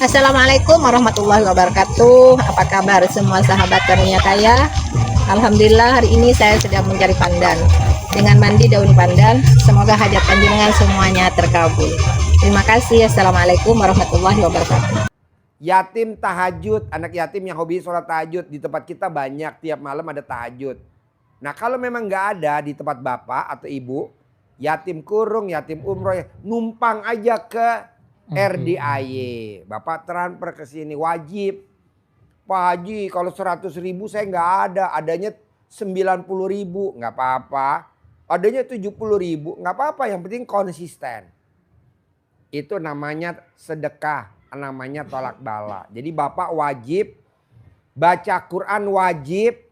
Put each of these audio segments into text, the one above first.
Assalamualaikum warahmatullahi wabarakatuh. Apa kabar semua sahabat karunia kaya? Alhamdulillah hari ini saya sedang mencari pandan. Dengan mandi daun pandan, semoga hajat panjenengan semuanya terkabul. Terima kasih. Assalamualaikum warahmatullahi wabarakatuh. Yatim tahajud, anak yatim yang hobi sholat tahajud. Di tempat kita banyak, tiap malam ada tahajud. Nah kalau memang nggak ada di tempat bapak atau ibu, yatim kurung, yatim umroh, numpang aja ke RDAY. Bapak transfer ke sini wajib. Pak Haji kalau 100.000 saya nggak ada, adanya 90.000 nggak apa-apa. Adanya 70.000 nggak apa-apa, yang penting konsisten. Itu namanya sedekah, namanya tolak bala. Jadi bapak wajib, baca Quran wajib,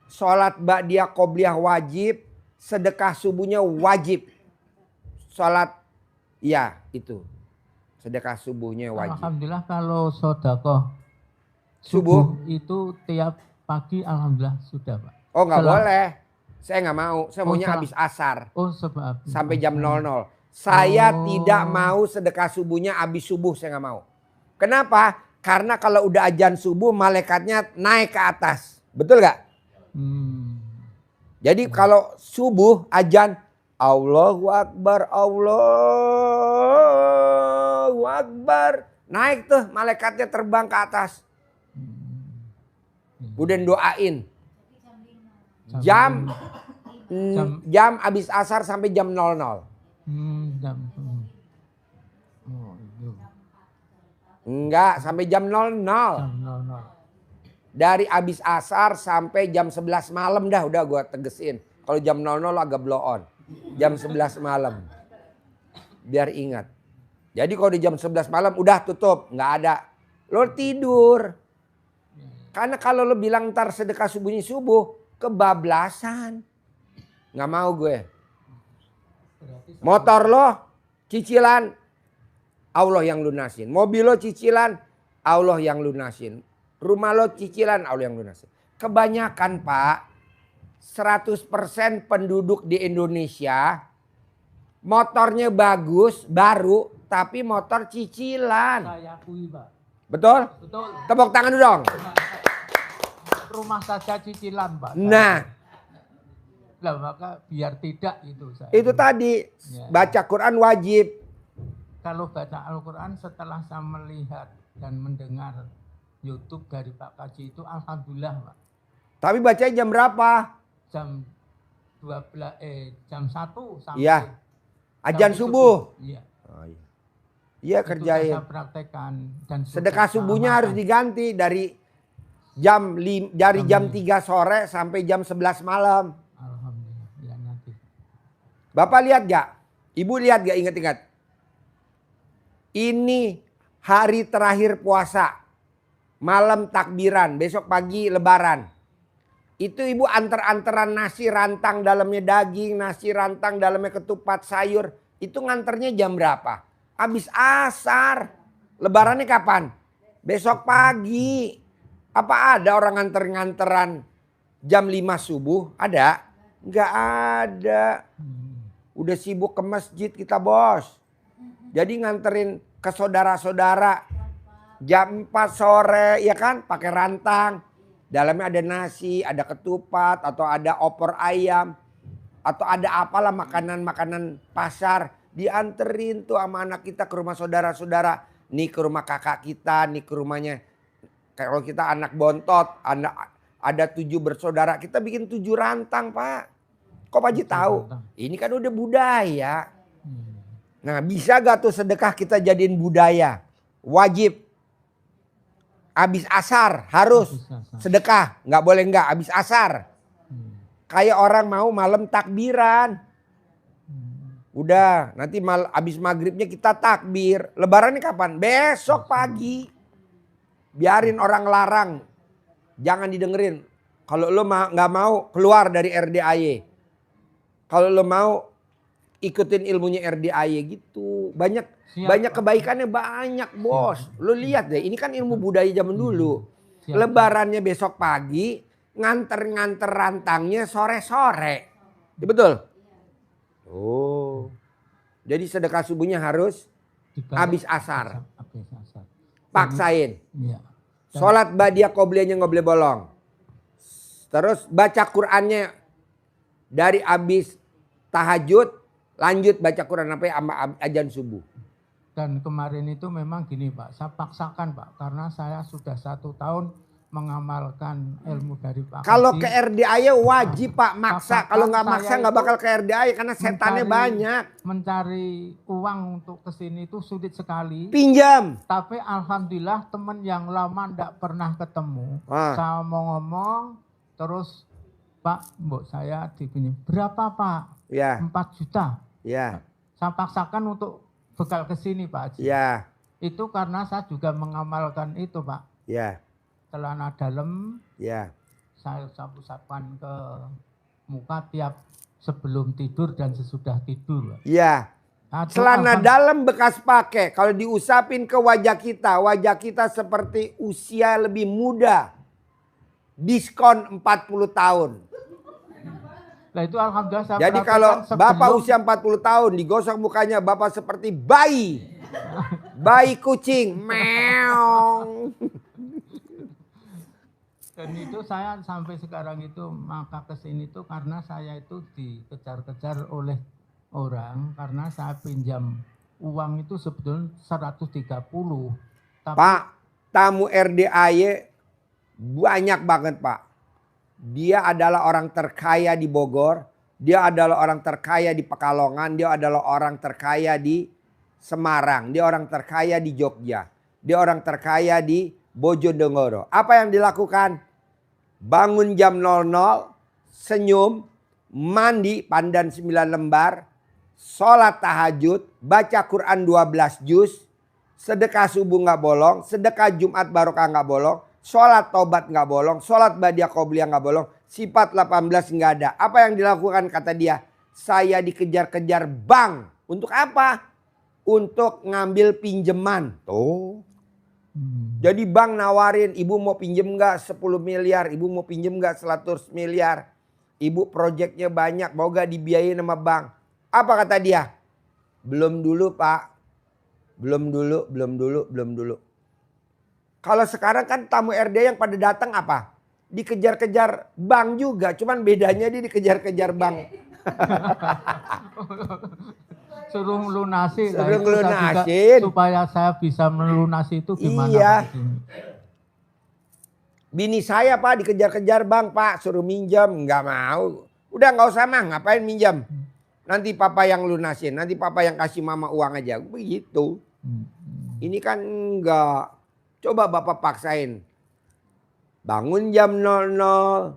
sholat ba'diyah qobliyah wajib, sedekah subuhnya wajib. Sholat, ya itu. Sedekah subuhnya wajib. Alhamdulillah kalau sodakoh Subuh itu tiap pagi alhamdulillah sudah Pak. Oh nggak boleh. Saya nggak mau. Saya maunya habis asar. Oh sebab. Sampai jam 00. Saya tidak mau sedekah subuhnya habis subuh, saya nggak mau. Kenapa? Karena kalau udah azan subuh malaikatnya naik ke atas. Betul nggak? Jadi kalau subuh azan Allahu Akbar, Allahu Akbar. Naik tuh malaikatnya terbang ke atas. Udah doain. Jam habis asar sampai jam 00. Enggak, sampai jam 00. Dari habis asar sampai jam 11 malam dah udah gua tegesin. Kalau jam 00 agak blow on. Jam 11 malam. Biar ingat. Jadi kalau di jam 11 malam udah tutup, nggak ada. Lo tidur. Karena kalau lo bilang ntar sedekah subuhnya subuh, kebablasan. Nggak mau gue. Motor lo cicilan, Allah yang lunasin. Mobil lo cicilan, Allah yang lunasin. Rumah lo cicilan, Allah yang lunasin. Kebanyakan Pak, 100% penduduk di Indonesia, motornya bagus, baru, tapi motor cicilan. Saya akui Pak. Betul? Betul. Tepuk tangan dulu dong. Rumah saja cicilan Pak. Nah. Lah maka biar tidak itu saya. Itu tadi, baca Quran wajib. Kalau baca Al-Quran setelah saya melihat dan mendengar YouTube dari Pak Kaji itu alhamdulillah Pak. Tapi bacanya jam berapa? Jam 1 sampai Iya. Azan subuh. Iya. Oh, iya. Iya kerjain. Saya praktekkan dan Sedekah subuhnya harus diganti dari jam 3 sore sampai jam 11 malam. Alhamdulillah. Ya nanti. Bapak lihat gak? Ibu lihat gak? Ingat-ingat. Ini hari terakhir puasa. Malam takbiran. Besok pagi lebaran. Itu ibu antar-antaran nasi rantang dalamnya daging. Nasi rantang dalamnya ketupat sayur. Itu nganternya jam berapa? Habis asar. Lebarannya kapan? Besok pagi. Apa ada orang nganter-nganteran jam 5 subuh? Ada? Nggak ada. Udah sibuk ke masjid kita bos. Jadi nganterin ke saudara-saudara jam 4 sore ya kan pakai rantang. Dalamnya ada nasi, ada ketupat atau ada opor ayam. Atau ada apalah makanan-makanan pasar. Dianterin tuh sama anak kita ke rumah saudara-saudara. Nih ke rumah kakak kita, nih ke rumahnya. Kalau kita anak bontot, ada 7 bersaudara. Kita bikin 7 rantang Pak. Kok Pak Haji tahu? Ini kan udah budaya. Nah bisa gak tuh sedekah kita jadiin budaya? Wajib. Habis asar harus sedekah. Nggak boleh nggak habis asar. Kayak orang mau malam takbiran. Udah nanti habis maghribnya kita takbir. Lebarannya kapan? Besok pagi. Biarin orang larang. Jangan didengerin. Kalau lo nggak mau keluar dari RDAY. Kalau lo mau ikutin ilmunya RDAY gitu. Banyak kebaikannya banyak bos. Lo lihat deh ini kan ilmu budaya zaman dulu. Lebarannya besok pagi. Nganter-nganter rantangnya sore-sore. Ya, betul? Oh. Jadi sedekah subuhnya harus habis asar. paksain. Iya. Sholat badiah qobliyahnya nggak boleh bolong. Terus baca Qur'annya dari abis tahajud, lanjut baca Qur'an sampai azan subuh. Dan kemarin itu memang gini Pak, saya paksakan Pak, karena saya sudah 1 tahun mengamalkan ilmu dari Pak Kalau Haji. ke RDAY wajib Pak maksa. Paksakan Kalau nggak saya maksa nggak itu bakal ke RDAY karena setannya banyak. Mencari uang untuk kesini itu sulit sekali. Pinjam. Tapi alhamdulillah teman yang lama ndak pernah ketemu. Ah. Saya mau ngomong, terus Pak, mbok saya dipinjam. Berapa Pak? Ya, 4 juta. ya, Saya paksakan untuk bekal ke sini Pak Haji. ya, Itu karena saya juga mengamalkan itu Pak. ya, Celana dalam ya. saya usap-usapkan ke muka tiap sebelum tidur dan sesudah tidur Pak. Ya. Aduh, Celana dalam bekas pakai. Kalau diusapin ke wajah kita seperti usia lebih muda. Diskon 40 tahun. Nah itu alhamdulillah saya Jadi perhatikan kalau sebelum- Bapak usia 40 tahun digosok mukanya Bapak seperti bayi. Bayi kucing. Meong. Dan itu saya sampai sekarang itu maka kesini itu karena saya itu dikejar-kejar oleh orang karena saya pinjam uang itu sebetulnya 130. Tapi Pak, tamu RDAY banyak banget Pak. Dia adalah orang terkaya di Bogor. Dia adalah orang terkaya di Pekalongan. Dia adalah orang terkaya di Semarang. Dia orang terkaya di Jogja. Dia orang terkaya di Bojonegoro. Apa yang dilakukan? Bangun jam 00, senyum, mandi pandan 9 lembar, sholat tahajud, baca Quran 12 juz, sedekah subuh nggak bolong, sedekah Jumat barokah nggak bolong, sholat taubat nggak bolong, sholat badiah qobliyah nggak bolong, sifat 18 nggak ada. Apa yang dilakukan kata dia? Saya dikejar-kejar bank. Untuk apa? Untuk ngambil pinjaman. Tuh. Jadi bank nawarin, ibu mau pinjem nggak 10 miliar, ibu mau pinjem nggak 100 miliar. Ibu proyeknya banyak, mau gak dibiayain sama bank. Apa kata dia? Belum dulu Pak. Belum dulu. Kalau sekarang kan tamu RD yang pada datang apa? Dikejar-kejar bank juga. Cuman bedanya dia dikejar-kejar bank. suruh melunasi lah, Suruh itu saya juga- ngelunasin. supaya saya bisa melunasi itu gimana Iya. Pak Haji? Bini saya Pak dikejar-kejar bank Pak. Suruh minjam. Nggak mau. Udah nggak usah mah. Ngapain minjam? Nanti papa yang lunasin. Nanti papa yang kasih mama uang aja. Begitu. Ini kan enggak. Coba bapak paksain. Bangun jam 00.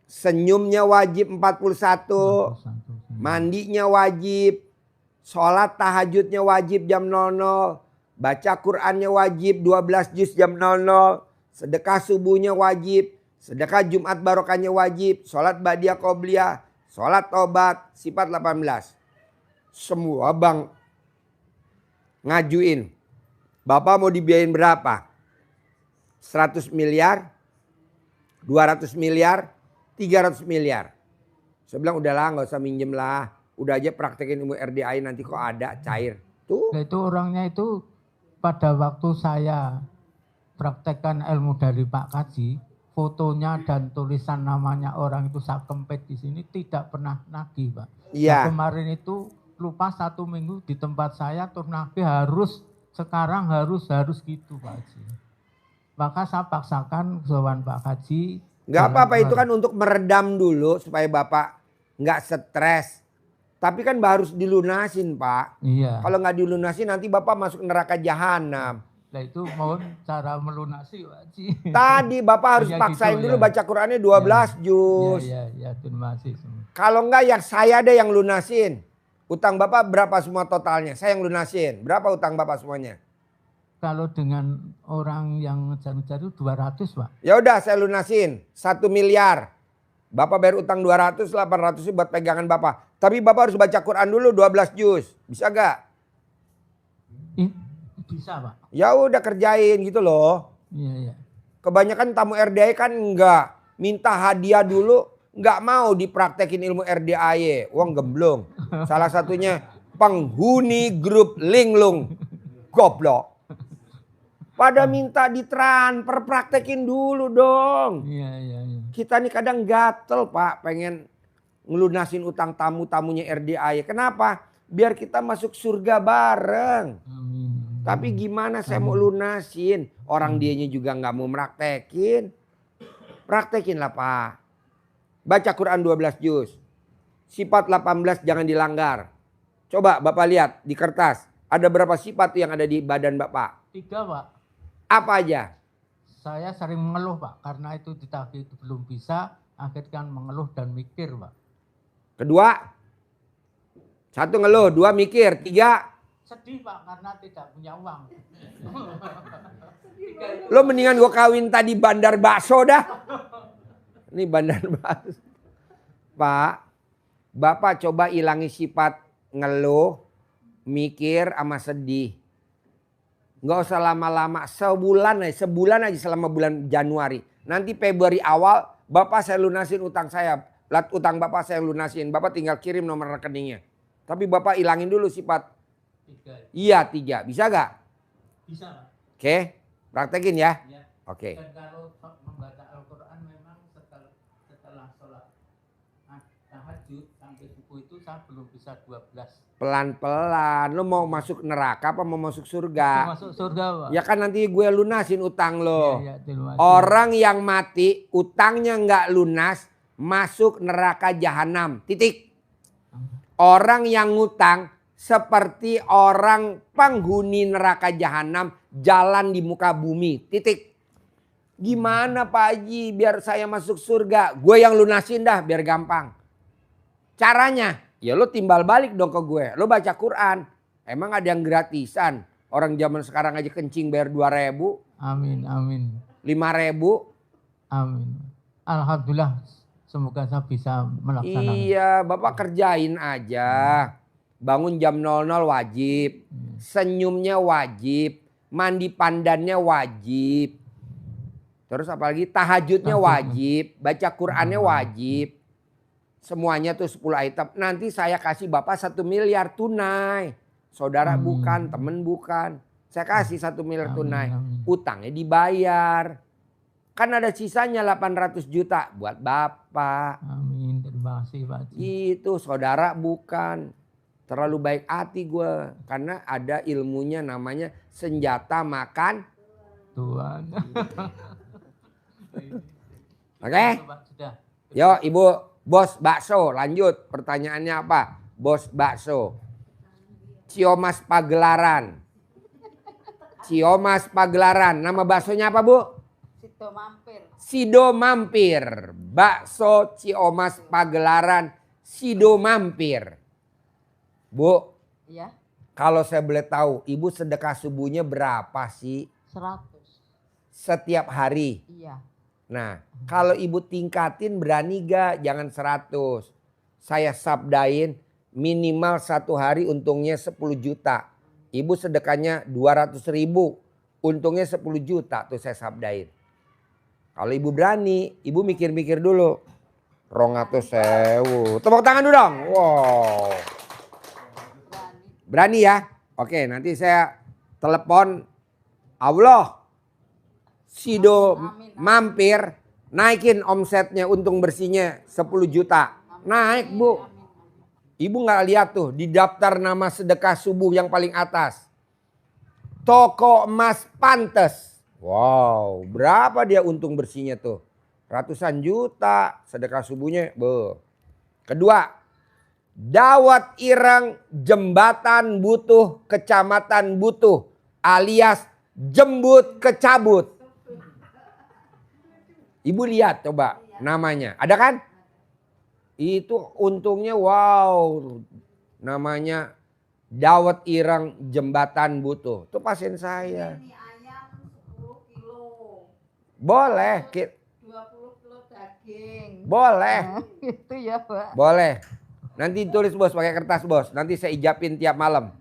Senyumnya wajib 41. Mandinya wajib. Sholat tahajudnya wajib jam 00. Baca Qur'annya wajib 12 juz jam 00. Sedekah subuhnya wajib. Sedekah Jumat barokahnya wajib. Sholat badiah qobliyah. Sholat tobat. Sifat 18. Semua bank ngajuin. Bapak mau dibiayain berapa? 100 miliar. 200 miliar. 300 miliar. Saya bilang udahlah nggak usah minjem lah. Udah aja praktekin ilmu RDAY nanti kok ada cair. Tuh. Nah, itu orangnya itu pada waktu saya praktekkan ilmu dari Pak Kaji, fotonya dan tulisan namanya orang itu saya kempit di sini tidak pernah nagih Pak. Iya. Nah, kemarin itu lupa 1 minggu di tempat saya tuh nagih harus sekarang harus gitu Pak Haji. Maka saya paksakan sowan Pak Haji. Nggak apa-apa itu kan untuk meredam dulu supaya Bapak nggak stres. Tapi kan harus dilunasin Pak. Iya. Kalau nggak dilunasin nanti Bapak masuk neraka jahanam. Nah itu mohon cara melunasi Pak Haji. Tadi Bapak harus Ya, paksain gitu, dulu ya. baca Qurannya 12 juz. Iya, terima kasih. Kalau enggak yang saya ada yang lunasin. Utang Bapak berapa semua totalnya? Saya yang lunasin. Berapa utang Bapak semuanya? Kalau dengan orang yang ngejar-ngejar itu 200 Pak. Ya udah saya lunasin 1 miliar. Bapak bayar utang 200, 800 itu buat pegangan Bapak. Tapi Bapak harus baca Quran dulu 12 juz. Bisa gak? Bisa Pak. Ya udah kerjain gitu loh. Iya. Kebanyakan tamu RDAY kan enggak. Minta hadiah dulu. Enggak mau dipraktekin ilmu RDAY. Wong gemblong. Salah satunya penghuni grup linglung. Goblok. Pada minta ditransfer, praktekin dulu dong. Iya, iya, iya. Kita nih kadang gatel Pak, pengen ngelunasin utang tamu-tamunya RDA. Kenapa? Biar kita masuk surga bareng. Amin. Tapi gimana saya mau lunasin? Orang dianya juga nggak mau praktekin. Praktekin lah Pak. Baca Quran 12 juz. Sifat 18 jangan dilanggar. Coba Bapak lihat di kertas. Ada berapa sifat yang ada di badan Bapak? 3, Pak. Apa aja? Saya sering mengeluh, Pak, karena itu ditagih itu belum bisa, akhirnya kan mengeluh dan mikir, Pak. Kedua, 1 ngeluh, 2 mikir, 3 Sedih, Pak, karena tidak punya uang. lo mendingan gue kawin tadi bandar bakso dah. Ini bandar bakso. Pak, Bapak coba ilangi sifat ngeluh, mikir sama sedih. Nggak usah lama-lama, sebulan aja selama bulan Januari. Nanti Februari awal Bapak saya lunasin utang saya. Utang Bapak saya lunasin. Bapak tinggal kirim nomor rekeningnya. Tapi Bapak ilangin dulu sifat. 3. Iya 3. Bisa gak? Bisa, Pak. Oke. Praktekin ya. Ya. Oke. Dan kalau membaca Al-Quran memang setelah sholat tahajud sampai subuh itu saya belum bisa 12. Pelan-pelan. Lo mau masuk neraka apa mau masuk surga? Masuk surga, Pak. Ya kan nanti gue lunasin utang lo. Iya, terima kasih. Orang yang mati utangnya nggak lunas masuk neraka jahanam. Titik. Orang yang ngutang seperti orang penghuni neraka jahanam jalan di muka bumi. Titik. Gimana Pak Haji biar saya masuk surga? Gue yang lunasin dah biar gampang. Caranya ya lo timbal balik dong ke gue. Lo baca Quran. Emang ada yang gratisan? Orang zaman sekarang aja kencing bayar 2.000. Amin, amin. 5.000. Amin. Alhamdulillah, semoga saya bisa melaksanakan. Iya, Bapak kerjain aja. Bangun jam 00 wajib. Senyumnya wajib. Mandi pandannya wajib. Terus apalagi tahajudnya wajib. Baca Qurannya wajib. Semuanya tuh 10 item. Nanti saya kasih Bapak 1 miliar tunai. Saudara bukan, temen bukan. Saya kasih 1 miliar tunai. Utangnya dibayar. Kan ada sisanya 800 juta buat Bapak. Amin, terima kasih Pak Haji. Itu saudara bukan. Terlalu baik hati gue. Karena ada ilmunya namanya senjata makan Tuhan. Oke? Pak, sudah. Yo Ibu Bos Bakso lanjut. Pertanyaannya apa? Bos Bakso. Ciomas Pagelaran. Ciomas Pagelaran. Nama baksonya apa Bu? Sido Mampir. Sido Mampir. Bakso Ciomas Pagelaran. Sido Mampir. Bu, Iya, kalau saya boleh tahu, Ibu sedekah subuhnya berapa sih 100. setiap hari? Iya. Nah, kalau Ibu tingkatin berani gak? Jangan 100. Saya sabdain minimal 1 hari untungnya 10 juta. Ibu sedekahnya 200.000. Untungnya 10 juta tuh saya sabdain. Kalau Ibu berani, Ibu mikir-mikir dulu. 200.000. Tepuk tangan dulu dong. Wow. Berani ya? Oke, nanti saya telepon Allah. Sido Mampir naikin omsetnya, untung bersihnya 10 juta. Naik Bu. Ibu nggak lihat tuh di daftar nama sedekah subuh yang paling atas. Toko emas Pantes. Wow, berapa dia untung bersihnya tuh? Ratusan juta sedekah subuhnya. Be. Kedua, Dawat Ireng Jembatan Butuh Kecamatan Butuh alias Jembut Kecabut. Ibu lihat coba namanya. Ada kan? Itu untungnya wow. Namanya Dawat Ireng Jembatan Butuh. Itu pasien saya. Ini ayam 10 kilo. Boleh. 20 kilo daging. Boleh. Itu ya Pak. Boleh. Nanti tulis Bos pakai kertas Bos. Nanti saya ijapin tiap malam.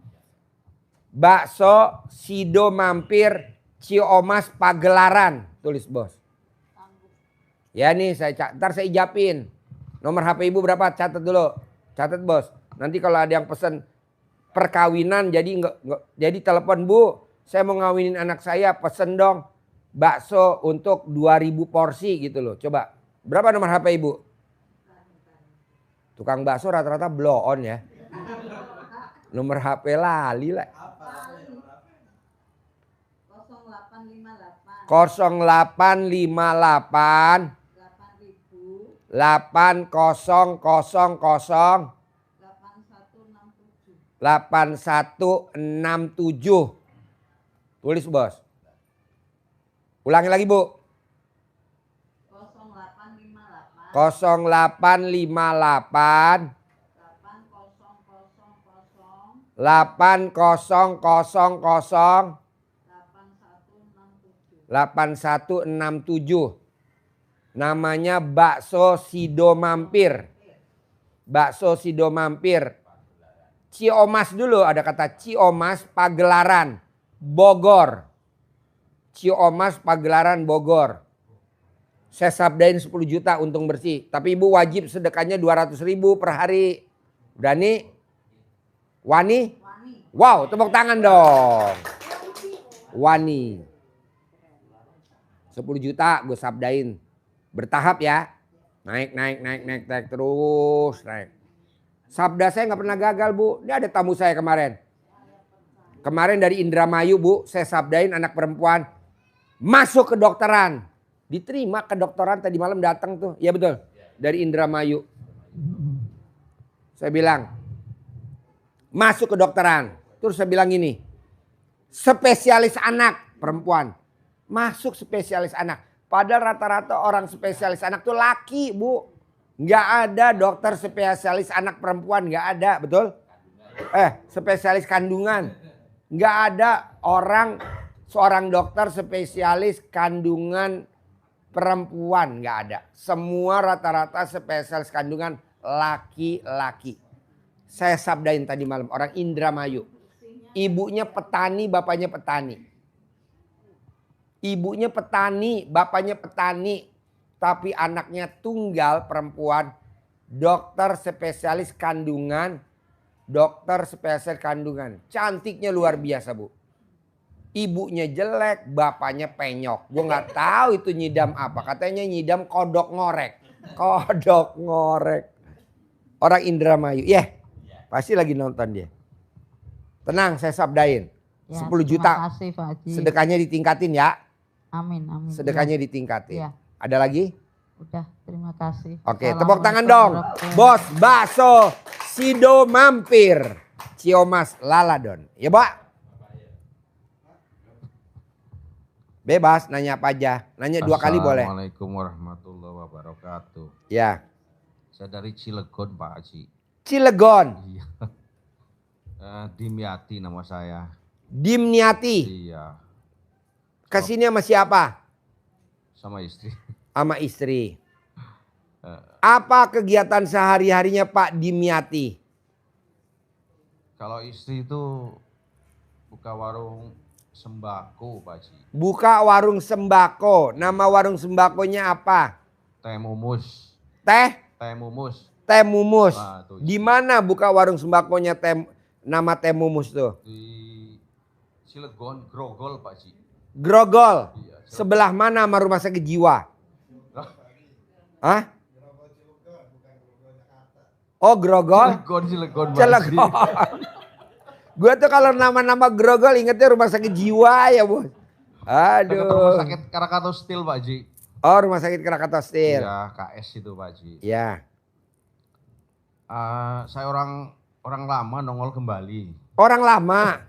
Bakso Sido Mampir Ciomas Pagelaran. Tulis Bos. Ya nih ntar saya ijapin. Nomor HP Ibu berapa? Catat dulu. Catat Bos. Nanti kalau ada yang pesen perkawinan jadi telepon Bu. Saya mau ngawinin anak saya, pesen dong bakso untuk 2000 porsi gitu loh. Coba, berapa nomor HP ibu? Tukang bakso rata-rata blow on ya. Nomor HP lali lah. 0858 8000 8167. Tulis bos. Ulangi lagi bu. 0858 8000 8167. Namanya bakso Sido Mampir. Bakso Sido Mampir. Ciomas dulu, ada kata Ciomas Pagelaran Bogor. Ciomas Pagelaran Bogor. Saya sabdain 10 juta untung bersih. Tapi ibu wajib sedekahnya 200.000 per hari. Berani? Wani? Wow, tepuk tangan dong. Wani. 10 juta gue sabdain. Bertahap ya. Naik terus naik. Sabda saya nggak pernah gagal bu. Ini ada tamu saya kemarin. Kemarin dari Indramayu bu. Saya sabdain anak perempuan. Masuk kedokteran. Diterima kedokteran tadi malam datang tuh. Iya betul. Dari Indramayu. Saya bilang. Masuk kedokteran. Terus saya bilang gini. Spesialis anak perempuan. Masuk spesialis anak. Padahal rata-rata orang spesialis anak tuh laki bu. Nggak ada dokter spesialis anak perempuan. Nggak ada betul. Spesialis kandungan. Nggak ada seorang dokter spesialis kandungan perempuan. Nggak ada. Semua rata-rata spesialis kandungan laki-laki. Saya sabdain tadi malam orang Indramayu. Ibunya petani, bapaknya petani. Ibunya petani, bapaknya petani. Tapi anaknya tunggal perempuan. Dokter spesialis kandungan. Dokter spesialis kandungan. Cantiknya luar biasa bu. Ibunya jelek, bapaknya penyok. Gue gak tahu itu nyidam apa. Katanya nyidam kodok ngorek. Kodok ngorek. Orang Indramayu. Pasti lagi nonton dia. Tenang saya sabdain. Ya, 10 juta. Terima kasih Pak Haji. Sedekahnya ditingkatin ya. Amin. Sedekahnya ditingkatin. Ya. Ada lagi? Udah, terima kasih. Oke, tepuk tangan dong. Bos bakso Sido Mampir. Ciomas Laladon. Ya, Pak? Bebas nanya apa aja. Nanya 2 kali boleh. Assalamualaikum warahmatullahi wabarakatuh. Ya. Saya dari Cilegon Pak Haji. Cilegon. Iya. Dimyati nama saya. Dimniati. Iya. Kesini sama siapa? Sama istri. Sama istri. Apa kegiatan sehari-harinya Pak Dimyati? Kalau istri itu buka warung sembako Pak Haji. Buka warung sembako. Nama warung sembakonya apa? Teh Mumus. Teh? Teh Mumus. Teh Mumus. Nah, tuh. Di mana buka warung sembakonya nama Teh Mumus tuh? Di Cilegon Grogol Pak Haji. Grogol. Iya, Sebelah mana sama rumah sakit jiwa? Hah? Oh Grogol? Cilegon Pak Haji. Cilegon. Gue tuh kalau nama-nama Grogol ingetnya rumah sakit jiwa ya bos. Dekat rumah Aduh. sakit Krakatau Steel Pak Haji. Oh rumah sakit Krakatau Steel. Iya KS itu Pak Haji. Ya. Saya orang lama nongol kembali. Orang lama.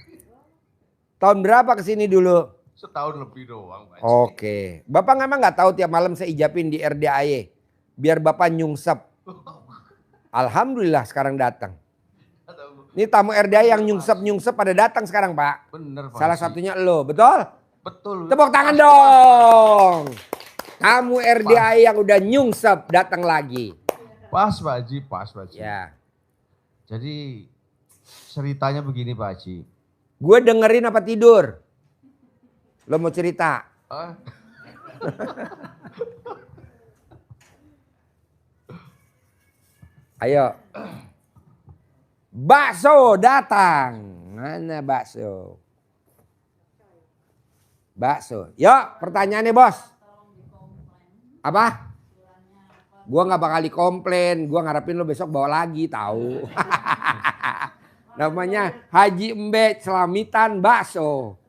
Tahun berapa kesini dulu? Setahun lebih doang Pak Haji. Oke. Bapak memang nggak tahu tiap malam saya ijapin di RDAY. Biar Bapak nyungsep. Alhamdulillah sekarang datang. Ini tamu RDAY yang nyungsep pada datang sekarang Pak. Bener Pak Salah Haji. satunya lo, betul? Betul. Tepuk tangan dong. Tamu RDAY yang udah nyungsep datang lagi. Pas Pak Haji, pas Pak Haji. Ya. Jadi ceritanya begini Pak Haji. Gue dengerin apa tidur? Lo mau cerita? Ah, Ayo. Bakso datang. Mana bakso? Bakso. Yuk pertanyaannya bos. Apa? Gua nggak bakal komplain. Gua ngarepin lo besok bawa lagi tahu. Namanya Haji Embe Selamitan bakso.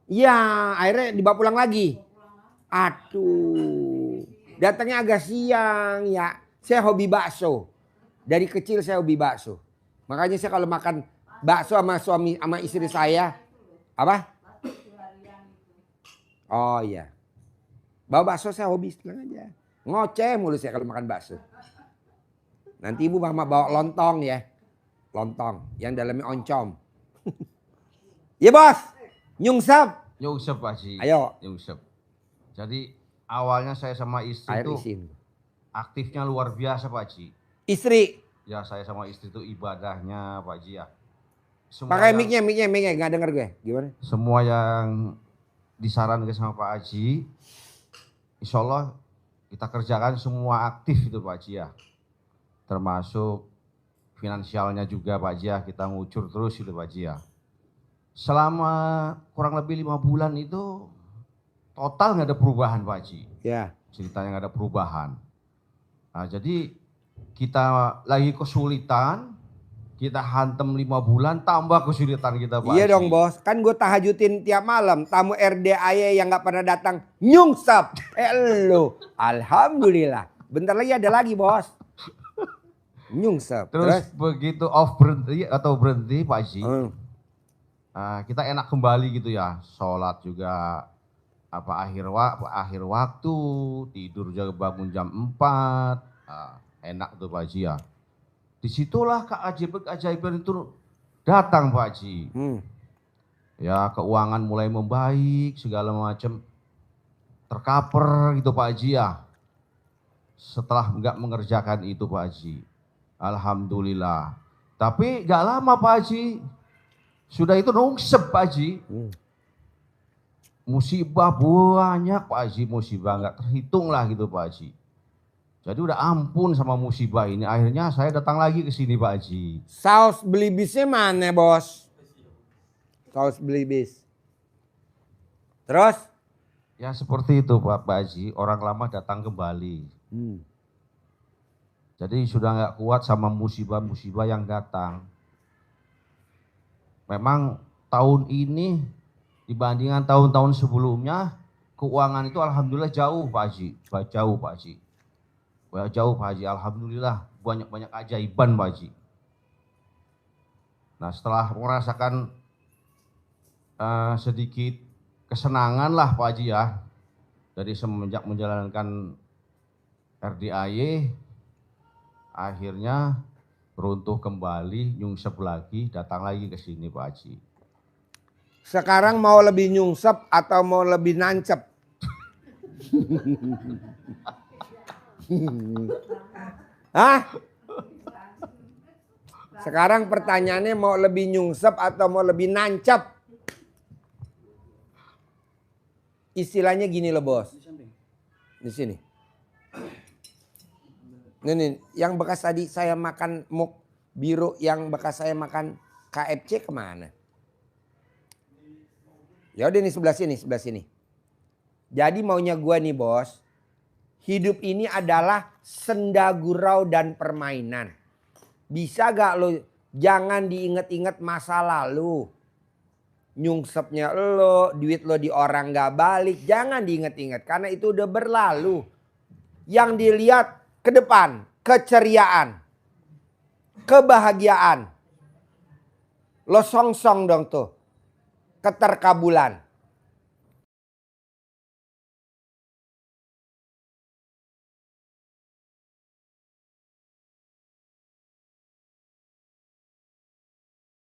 Iya, akhirnya dibawa pulang lagi. Aduh, datangnya agak siang ya. Saya hobi bakso. Dari kecil saya hobi bakso. Makanya saya kalau makan bakso sama suami sama istri saya, apa? Oh iya. Bawa bakso saya hobi tenang aja. Ngoceh mulu saya kalau makan bakso. Nanti ibu mama bawa lontong ya. Lontong yang dalamnya oncom. Iya bos. Nyungsep. Nyungsep Pak Haji. Ayo. Nyungsep. Jadi awalnya saya sama istri Air itu isin. aktifnya luar biasa Pak Haji. Istri. Ya saya sama istri itu ibadahnya Pak Haji ya. Pakai mic-nya nggak denger gue. Gimana? Semua yang disarankan sama Pak Haji, insya Allah kita kerjakan semua aktif itu Pak Haji ya. Termasuk finansialnya juga Pak Haji ya, kita ngucur terus itu Pak Haji ya. Selama kurang lebih 5 bulan itu total nggak ada perubahan Pak Haji. Ya. Ceritanya nggak ada perubahan. Nah jadi kita lagi kesulitan, kita hantem 5 bulan tambah kesulitan kita Pak Iya Haji. dong bos, kan gue tahajutin tiap malam. Tamu RDAY yang nggak pernah datang nyungsep. Lo, alhamdulillah. Bentar lagi ada lagi bos. Nyungsep. Terus begitu off berhenti atau berhenti Pak Haji, kita enak kembali gitu ya. Sholat juga akhir waktu, tidur juga bangun jam 4. Enak tuh Pak Haji ya. Disitulah keajaiban itu datang Pak Haji. Ya keuangan mulai membaik, segala macam tercover gitu Pak Haji ya. Setelah nggak mengerjakan itu Pak Haji. Alhamdulillah. Tapi nggak lama Pak Haji. Sudah itu nungsep Pak Haji. Musibah banyak Pak Haji, musibah nggak terhitung lah gitu Pak Haji. Jadi udah ampun sama musibah ini. Akhirnya saya datang lagi ke sini Pak Haji. Saus belibisnya mana bos? Saus belibis. Terus? Ya seperti itu Pak Haji, orang lama datang kembali. Jadi sudah nggak kuat sama musibah-musibah yang datang. Memang tahun ini dibandingkan tahun-tahun sebelumnya, keuangan itu alhamdulillah jauh Pak Haji. Jauh Pak Haji. Jauh Pak Haji, alhamdulillah banyak-banyak keajaiban Pak Haji. Nah setelah merasakan sedikit kesenangan lah Pak Haji ya, dari semenjak menjalankan RDAY, akhirnya runtuh kembali, nyungsep lagi, datang lagi ke sini Pak Haji. Sekarang mau lebih nyungsep atau mau lebih nancep? Hah? Sekarang pertanyaannya mau lebih nyungsep atau mau lebih nancep? Istilahnya gini loh bos. Di sini. Nih, yang bekas tadi saya makan muk biru, yang bekas saya makan KFC kemana? Ya udah nih sebelah sini. Jadi maunya gua nih bos. Hidup ini adalah senda gurau dan permainan. Bisa gak lo jangan diinget-inget masa lalu. Nyungsepnya lo, duit lo di orang gak balik. Jangan diinget-inget karena itu udah berlalu. Yang dilihat ke depan, keceriaan, kebahagiaan. Lo song-song dong tuh, keterkabulan.